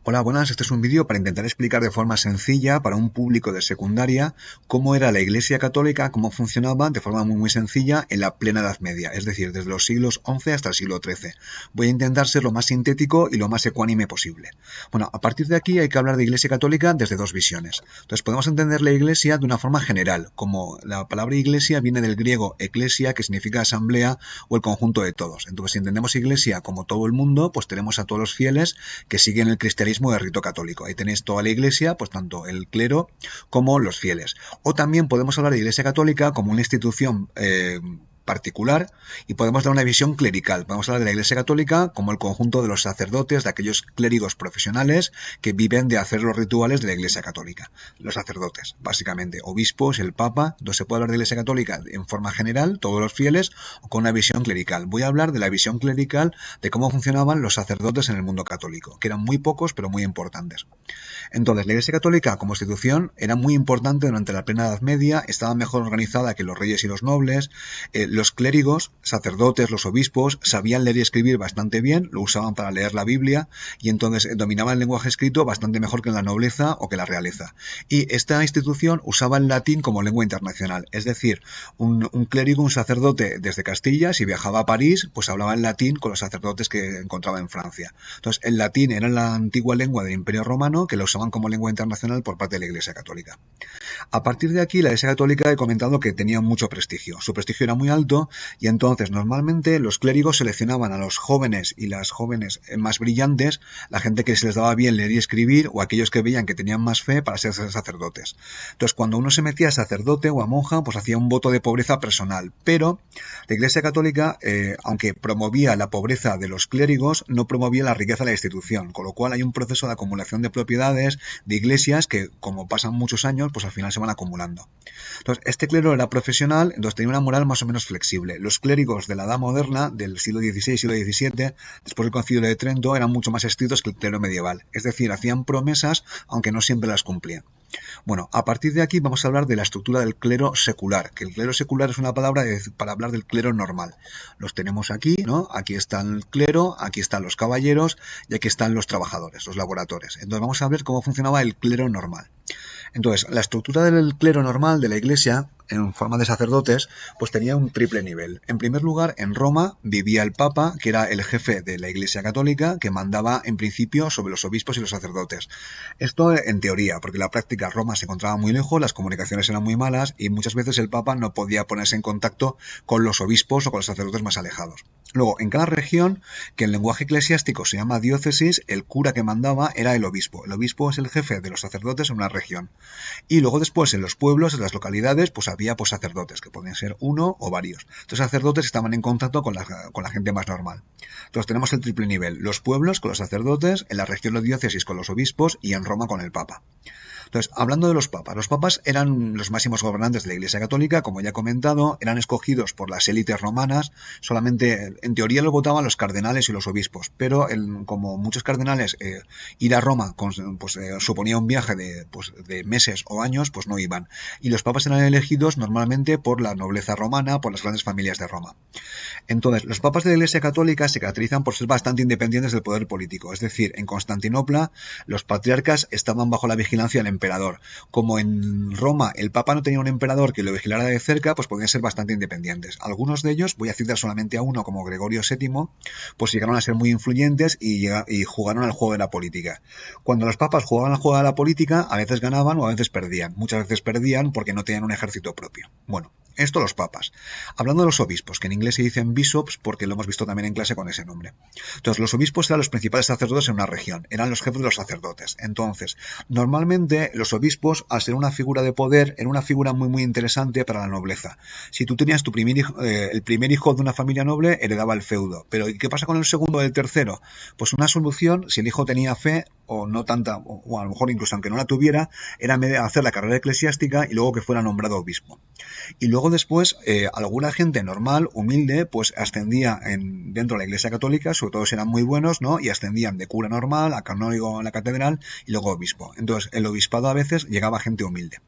Hola, buenas. Este es un vídeo para intentar explicar de forma sencilla para un público de secundaria cómo era la Iglesia Católica, cómo funcionaba de forma muy sencilla en la plena Edad Media, es decir, desde los siglos XI hasta el siglo XIII. Voy a intentar ser lo más sintético y lo más ecuánime posible. Bueno, a partir de aquí hay que hablar de Iglesia Católica desde dos visiones. Entonces podemos entender la Iglesia de una forma general, como la palabra Iglesia viene del griego ecclesia, que significa asamblea o el conjunto de todos. Entonces, si entendemos Iglesia como todo el mundo, pues tenemos a todos los fieles que siguen el cristianismo de rito católico. Ahí tenéis toda la Iglesia, pues tanto el clero como los fieles. O también podemos hablar de Iglesia Católica como una institución particular y podemos dar una visión clerical. Podemos hablar de la Iglesia Católica como el conjunto de los sacerdotes, de aquellos clérigos profesionales que viven de hacer los rituales de la Iglesia Católica. Los sacerdotes, básicamente, obispos, el Papa. Entonces se puede hablar de Iglesia Católica en forma general, todos los fieles, o con una visión clerical. Voy a hablar de la visión clerical de cómo funcionaban los sacerdotes en el mundo católico, que eran muy pocos pero muy importantes. Entonces, la Iglesia Católica como institución era muy importante durante la plena Edad Media, estaba mejor organizada que los reyes y los nobles. Los clérigos, sacerdotes, los obispos, sabían leer y escribir bastante bien, lo usaban para leer la Biblia y entonces dominaban el lenguaje escrito bastante mejor que la nobleza o que la realeza. Y esta institución usaba el latín como lengua internacional, es decir, un clérigo, un sacerdote desde Castilla, si viajaba a París, pues hablaba en latín con los sacerdotes que encontraba en Francia. Entonces, el latín era la antigua lengua del Imperio Romano, que lo usaban como lengua internacional por parte de la Iglesia Católica. A partir de aquí, la Iglesia Católica he comentado que tenía mucho prestigio. Su prestigio era muy alto y entonces normalmente los clérigos seleccionaban a los jóvenes y las jóvenes más brillantes, la gente que se les daba bien leer y escribir o aquellos que veían que tenían más fe para ser sacerdotes. Entonces, cuando uno se metía a sacerdote o a monja, pues hacía un voto de pobreza personal. Pero la Iglesia Católica, aunque promovía la pobreza de los clérigos, no promovía la riqueza de la institución, con lo cual hay un proceso de acumulación de propiedades, de iglesias, que como pasan muchos años, pues al final se van acumulando. Entonces, este clero era profesional, entonces tenía una moral más o menos flexible. Los clérigos de la Edad Moderna, del siglo XVI, siglo XVII, después del Concilio de Trento, eran mucho más estrictos que el clero medieval. Es decir, hacían promesas, aunque no siempre las cumplían. Bueno, a partir de aquí vamos a hablar de la estructura del clero secular, que el clero secular es una palabra para hablar del clero normal. Los tenemos aquí, ¿no? Aquí está el clero, aquí están los caballeros y aquí están los trabajadores, los laboradores. Entonces vamos a ver cómo funcionaba el clero normal. Entonces, la estructura del clero normal de la Iglesia, en forma de sacerdotes, pues tenía un triple nivel. En primer lugar, en Roma vivía el Papa, que era el jefe de la Iglesia Católica, que mandaba en principio sobre los obispos y los sacerdotes. Esto en teoría, porque en la práctica Roma se encontraba muy lejos, las comunicaciones eran muy malas y muchas veces el Papa no podía ponerse en contacto con los obispos o con los sacerdotes más alejados. Luego, en cada región, que en lenguaje eclesiástico se llama diócesis, el cura que mandaba era el obispo. El obispo es el jefe de los sacerdotes en una región. Y luego después en los pueblos, en las localidades, pues había pues sacerdotes, que podían ser uno o varios. Estos sacerdotes estaban en contacto con la gente más normal. Entonces tenemos el triple nivel, los pueblos con los sacerdotes, en la región de diócesis con los obispos y en Roma con el Papa. Entonces, hablando de los papas eran los máximos gobernantes de la Iglesia Católica, como ya he comentado, eran escogidos por las élites romanas, solamente en teoría lo votaban los cardenales y los obispos, pero como muchos cardenales ir a Roma suponía un viaje de meses o años, pues no iban. Y los papas eran elegidos normalmente por la nobleza romana, por las grandes familias de Roma. Entonces, los papas de la Iglesia Católica se caracterizan por ser bastante independientes del poder político, es decir, en Constantinopla los patriarcas estaban bajo la vigilancia del emperador. Como en Roma el Papa no tenía un emperador que lo vigilara de cerca, pues podían ser bastante independientes. Algunos de ellos, voy a citar solamente a uno como Gregorio VII, pues llegaron a ser muy influyentes y jugaron al juego de la política. Cuando los papas jugaban al juego de la política, a veces ganaban o a veces perdían. Muchas veces perdían porque no tenían un ejército propio. Bueno, esto los papas. Hablando de los obispos, que en inglés se dicen bishops porque lo hemos visto también en clase con ese nombre. Entonces, los obispos eran los principales sacerdotes en una región, eran los jefes de los sacerdotes. Entonces, normalmente los obispos, al ser una figura de poder, eran una figura muy interesante para la nobleza. Si tú tenías tu primer hijo, el primer hijo de una familia noble, heredaba el feudo. Pero ¿y qué pasa con el segundo o el tercero? Pues una solución, si el hijo tenía fe, o no tanta, o a lo mejor incluso aunque no la tuviera, era hacer la carrera eclesiástica y luego que fuera nombrado obispo. Y luego después, alguna gente normal, humilde, pues ascendía dentro de la Iglesia Católica, sobre todo si eran muy buenos, ¿no? Y ascendían de cura normal a canónigo en la catedral y luego obispo. Entonces, el obispado a veces llegaba a gente humilde.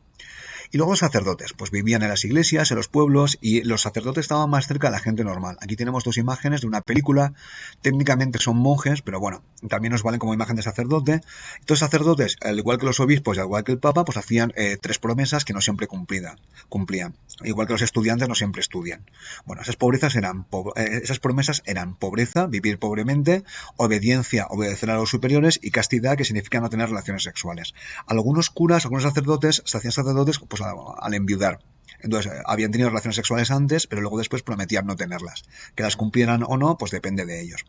Y luego los sacerdotes, pues vivían en las iglesias, en los pueblos, y los sacerdotes estaban más cerca de la gente normal. Aquí tenemos dos imágenes de una película, técnicamente son monjes, pero bueno, también nos valen como imagen de sacerdote. Estos sacerdotes, al igual que los obispos y al igual que el papa, pues hacían tres promesas que no siempre cumplían. Igual que los estudiantes no siempre estudian. Bueno, esas promesas eran pobreza, vivir pobremente, obediencia, obedecer a los superiores, y castidad, que significa no tener relaciones sexuales. Algunos curas, algunos sacerdotes, se hacían sacerdotes pues al enviudar. Entonces, habían tenido relaciones sexuales antes, pero luego después prometían no tenerlas. Que las cumplieran o no, pues depende de ellos.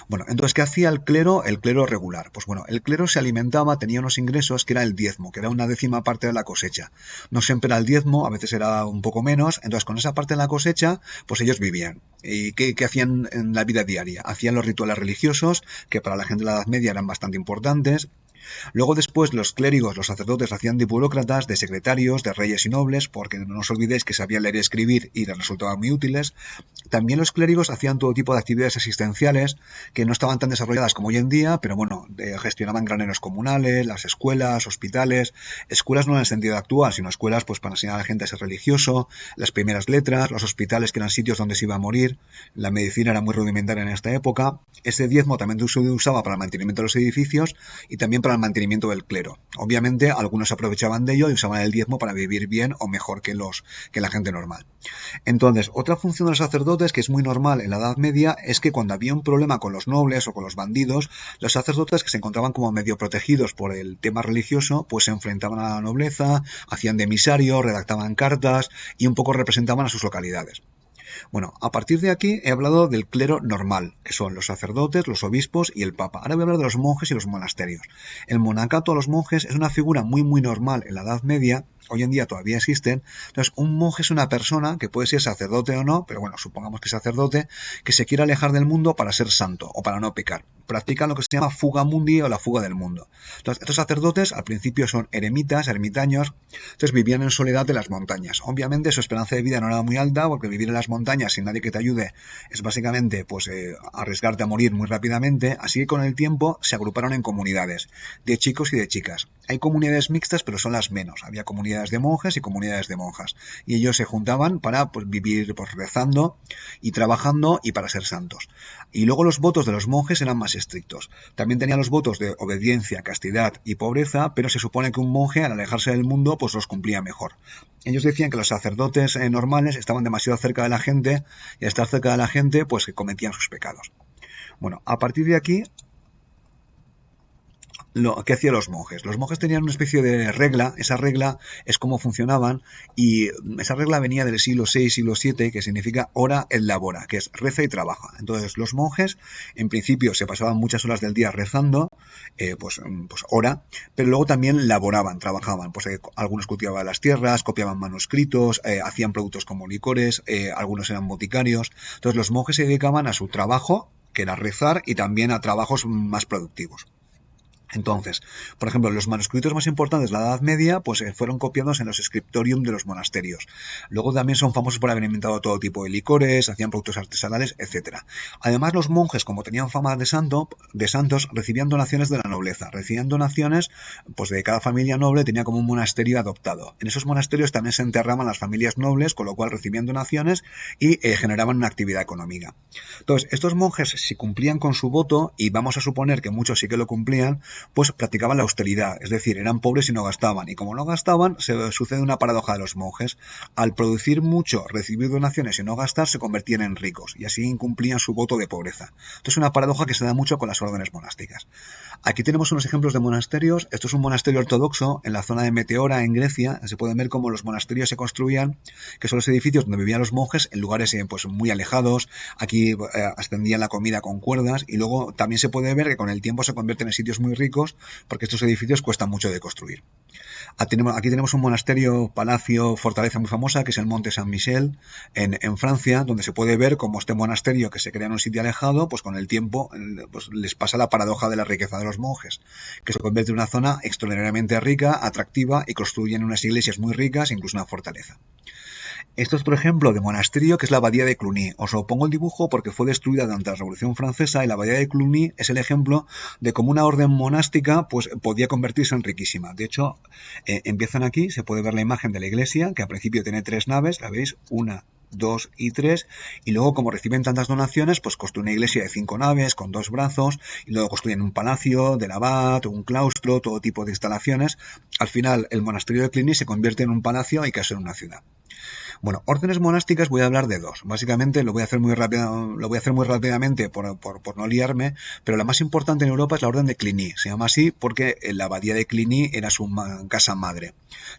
Bueno, entonces, ¿qué hacía el clero? El clero regular. Pues bueno, el clero se alimentaba, tenía unos ingresos que era el diezmo, que era una décima parte de la cosecha. No siempre era el diezmo, a veces era un poco menos. Entonces, con esa parte de la cosecha, pues ellos vivían. ¿Y qué hacían en la vida diaria? Hacían los rituales religiosos, que para la gente de la Edad Media eran bastante importantes. Luego después los clérigos, los sacerdotes hacían de burócratas, de secretarios, de reyes y nobles, porque no os olvidéis que sabían leer y escribir y les resultaban muy útiles. También los clérigos hacían todo tipo de actividades asistenciales que no estaban tan desarrolladas como hoy en día, pero bueno, gestionaban graneros comunales, las escuelas, hospitales, escuelas no en el sentido actual, sino escuelas pues para enseñar a la gente a ser religioso, las primeras letras, los hospitales que eran sitios donde se iba a morir, la medicina era muy rudimentaria en esta época. Ese diezmo también se usaba para el mantenimiento de los edificios y también para el mantenimiento del clero. Obviamente algunos se aprovechaban de ello y usaban el diezmo para vivir bien o mejor que la gente normal. Entonces, otra función de los sacerdotes que es muy normal en la Edad Media es que cuando había un problema con los nobles o con los bandidos, los sacerdotes, que se encontraban como medio protegidos por el tema religioso, pues se enfrentaban a la nobleza, hacían de emisarios, redactaban cartas y un poco representaban a sus localidades. Bueno, a partir de aquí he hablado del clero normal, que son los sacerdotes, los obispos y el papa. Ahora voy a hablar de los monjes y los monasterios. El monacato a los monjes es una figura muy normal en la Edad Media. Hoy en día todavía existen. Entonces, un monje es una persona que puede ser sacerdote o no, pero bueno, supongamos que es sacerdote, que se quiere alejar del mundo para ser santo o para no pecar. Practican lo que se llama fuga mundi o la fuga del mundo. Entonces, estos sacerdotes al principio son eremitas, ermitaños, entonces vivían en soledad en las montañas. Obviamente su esperanza de vida no era muy alta, porque vivir en las montañas sin nadie que te ayude es básicamente pues arriesgarte a morir muy rápidamente, así que con el tiempo se agruparon en comunidades de chicos y de chicas. Hay comunidades mixtas, pero son las menos. Había comunidades de monjes y comunidades de monjas, y ellos se juntaban para pues vivir pues rezando y trabajando y para ser santos. Y luego los votos de los monjes eran más estrictos. También tenían los votos de obediencia, castidad y pobreza, pero se supone que un monje al alejarse del mundo pues los cumplía mejor. Ellos decían que los sacerdotes normales estaban demasiado cerca de la gente, y al estar cerca de la gente pues que cometían sus pecados. Bueno, a partir de aquí, ¿qué hacían los monjes? Los monjes tenían una especie de regla. Esa regla es cómo funcionaban, y esa regla venía del siglo VI, siglo VII, que significa ora et labora, que es reza y trabaja. Entonces los monjes en principio se pasaban muchas horas del día rezando, pues hora, pero luego también laboraban, trabajaban. Pues algunos cultivaban las tierras, copiaban manuscritos, hacían productos como licores, algunos eran boticarios. Entonces los monjes se dedicaban a su trabajo, que era rezar, y también a trabajos más productivos. Entonces, por ejemplo, los manuscritos más importantes de la Edad Media pues fueron copiados en los scriptorium de los monasterios. Luego también son famosos por haber inventado todo tipo de licores, hacían productos artesanales, etcétera. Además, los monjes, como tenían fama de santos, recibían donaciones de la nobleza. Recibían donaciones pues de cada familia noble, tenía como un monasterio adoptado. En esos monasterios también se enterraban las familias nobles, con lo cual recibían donaciones y generaban una actividad económica. Entonces, estos monjes, si cumplían con su voto, y vamos a suponer que muchos sí que lo cumplían, pues practicaban la austeridad, es decir, eran pobres y no gastaban, y como no gastaban, sucede una paradoja de los monjes. Al producir mucho, recibir donaciones y no gastar, se convertían en ricos, y así incumplían su voto de pobreza. Esto es una paradoja que se da mucho con las órdenes monásticas. Aquí tenemos unos ejemplos de monasterios. Esto es un monasterio ortodoxo en la zona de Meteora, en Grecia. Se pueden ver cómo los monasterios se construían, que son los edificios donde vivían los monjes, en lugares pues muy alejados. Aquí ascendían la comida con cuerdas, y luego también se puede ver que con el tiempo se convierten en sitios muy ricos, porque estos edificios cuestan mucho de construir. Aquí tenemos un monasterio, palacio, fortaleza muy famosa, que es el Monte Saint-Michel en Francia, donde se puede ver cómo este monasterio, que se crea en un sitio alejado, pues con el tiempo pues les pasa la paradoja de la riqueza de los monjes, que se convierte en una zona extraordinariamente rica, atractiva, y construyen unas iglesias muy ricas, incluso una fortaleza. Esto es, por ejemplo, de monasterio, que es la abadía de Cluny. Os lo pongo el dibujo porque fue destruida durante la Revolución Francesa y la abadía de Cluny es el ejemplo de cómo una orden monástica pues, podía convertirse en riquísima. De hecho, empiezan aquí, se puede ver la imagen de la iglesia, que al principio tiene 3 naves, la veis, 1, 2 y 3, y luego como reciben tantas donaciones, pues construyen una iglesia de 5 naves con 2 brazos, y luego construyen un palacio del abad, un claustro, todo tipo de instalaciones. Al final, el monasterio de Cluny se convierte en un palacio y casi en una ciudad. Bueno, órdenes monásticas voy a hablar de 2. Básicamente lo voy a hacer muy rápidamente por no liarme, pero la más importante en Europa es la orden de Cluny. Se llama así porque la abadía de Cluny era su casa madre.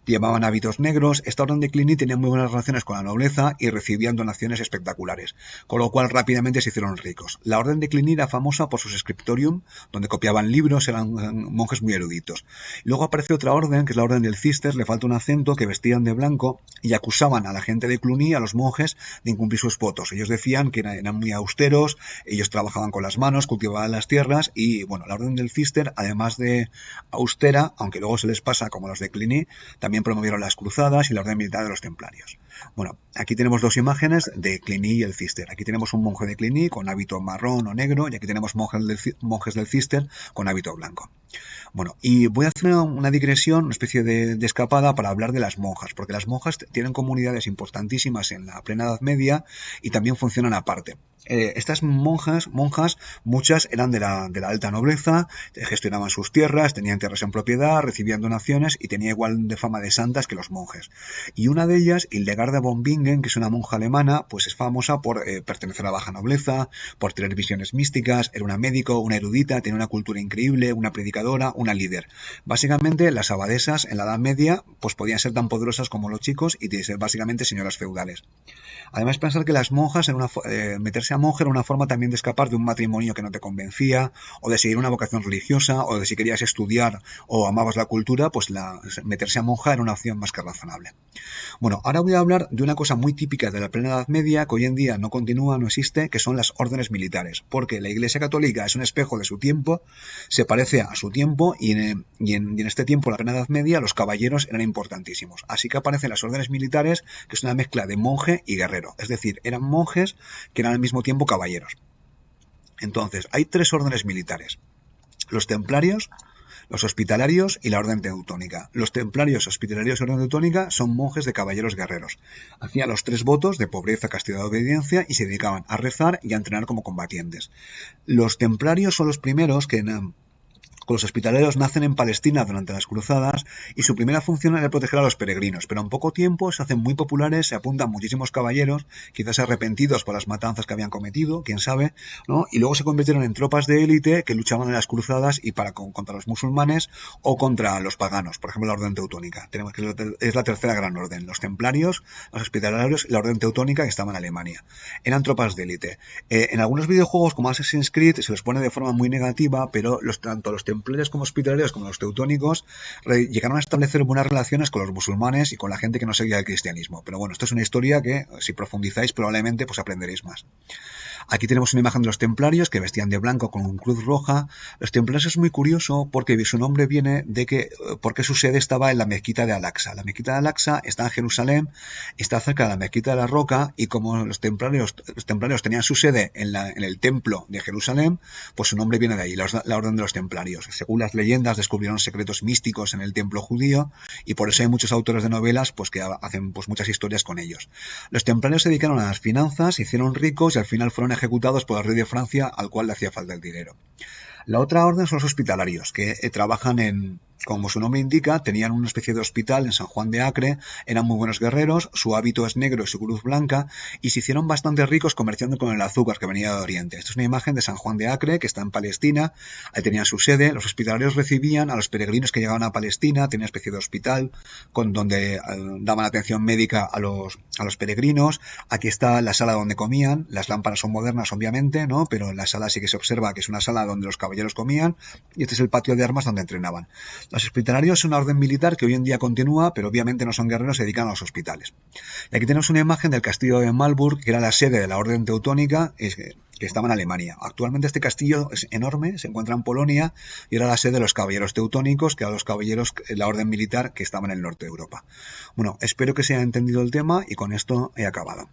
Llevaban hábitos negros. Esta orden de Cluny tenía muy buenas relaciones con la nobleza y recibían donaciones espectaculares, con lo cual rápidamente se hicieron ricos. La orden de Cluny era famosa por sus scriptorium, donde copiaban libros, eran monjes muy eruditos. Luego aparece otra orden, que es la orden del Cister, le falta un acento, que vestían de blanco y acusaban a la gente de Cluny, a los monjes, de incumplir sus votos. Ellos decían que eran muy austeros, ellos trabajaban con las manos, cultivaban las tierras y, bueno, la orden del Cister, además de austera, aunque luego se les pasa como los de Cluny, también promovieron las cruzadas y la orden militar de los templarios. Bueno, aquí tenemos 2 imágenes de Cluny y el Cister. Aquí tenemos un monje de Cluny con hábito marrón o negro y aquí tenemos monjes del Cister con hábito blanco. Bueno, y voy a hacer una digresión, una especie de escapada para hablar de las monjas, porque las monjas tienen comunidades importantísimas en la plena Edad Media y también funcionan aparte. Estas monjas, muchas eran de la alta nobleza, gestionaban sus tierras, tenían tierras en propiedad, recibían donaciones y tenía igual de fama de santas que los monjes. Y una de ellas, Hildegarda von Bingen, que es una monja alemana, pues es famosa por pertenecer a la baja nobleza, por tener visiones místicas, era una médico, una erudita, tenía una cultura increíble, una predicadora, una líder. Básicamente, las abadesas en la Edad Media pues podían ser tan poderosas como los chicos y ser básicamente señoras feudales. Además, pensar que las monjas, meterse a monje era una forma también de escapar de un matrimonio que no te convencía, o de seguir una vocación religiosa, o de si querías estudiar o amabas la cultura, pues meterse a monja era una opción más que razonable. Bueno, ahora voy a hablar de una cosa muy típica de la plena Edad Media, que hoy en día no continúa, no existe, que son las órdenes militares, porque la Iglesia Católica es un espejo de su tiempo, se parece a su tiempo, y en este tiempo, la plena Edad Media, los caballeros eran importantísimos. Así que aparecen las órdenes militares, que es una mezcla de monje y guerrero, es decir, eran monjes que eran al mismo tiempo caballeros. Entonces, hay 3 órdenes militares: los templarios, los hospitalarios y la orden teutónica. Los templarios, hospitalarios y orden teutónica son monjes de caballeros guerreros. Hacían los 3 votos de pobreza, castidad y obediencia y se dedicaban a rezar y a entrenar como combatientes. Los templarios son los primeros que con los hospitaleros nacen en Palestina durante las cruzadas y su primera función era proteger a los peregrinos, pero en poco tiempo se hacen muy populares, se apuntan muchísimos caballeros, quizás arrepentidos por las matanzas que habían cometido, quién sabe, ¿no? Y luego se convirtieron en tropas de élite que luchaban en las cruzadas y contra los musulmanes o contra los paganos, por ejemplo la orden teutónica. Tenemos que es la tercera gran orden, los templarios, los hospitalarios y la orden teutónica que estaba en Alemania. Eran tropas de élite. En algunos videojuegos como Assassin's Creed se los pone de forma muy negativa, pero tanto los templarios como hospitalarios como los teutónicos llegaron a establecer buenas relaciones con los musulmanes y con la gente que no seguía el cristianismo. Pero bueno, esto es una historia que si profundizáis probablemente pues aprenderéis más. Aquí tenemos una imagen de los templarios que vestían de blanco con una cruz roja. Los templarios es muy curioso porque su nombre viene de porque su sede estaba en la mezquita de Al-Aqsa. La mezquita de Al-Aqsa está en Jerusalén, está cerca de la mezquita de la Roca y como los templarios tenían su sede en el templo de Jerusalén, pues su nombre viene de ahí, la orden de los templarios. Según las leyendas descubrieron secretos místicos en el templo judío y por eso hay muchos autores de novelas pues que hacen pues muchas historias con ellos. Los templarios se dedicaron a las finanzas, se hicieron ricos y al final fueron ejecutados por el rey de Francia, al cual le hacía falta el dinero. La otra orden son los hospitalarios, que trabajan como su nombre indica, tenían una especie de hospital en San Juan de Acre, eran muy buenos guerreros, su hábito es negro y su cruz blanca, y se hicieron bastante ricos comerciando con el azúcar que venía de Oriente. Esta es una imagen de San Juan de Acre, que está en Palestina, ahí tenían su sede. Los hospitalarios recibían a los peregrinos que llegaban a Palestina, tenían una especie de hospital donde daban atención médica a los peregrinos. Aquí está la sala donde comían, las lámparas son modernas obviamente, ¿no? Pero en la sala sí que se observa que es una sala donde los caballeros comían, y este es el patio de armas donde entrenaban. Los hospitalarios son una orden militar que hoy en día continúa, pero obviamente no son guerreros, se dedican a los hospitales. Y aquí tenemos una imagen del castillo de Marburg, que era la sede de la orden teutónica, que estaba en Alemania. Actualmente este castillo es enorme, se encuentra en Polonia y era la sede de los caballeros teutónicos, que eran los caballeros, la orden militar que estaba en el norte de Europa. Bueno, espero que se haya entendido el tema y con esto he acabado.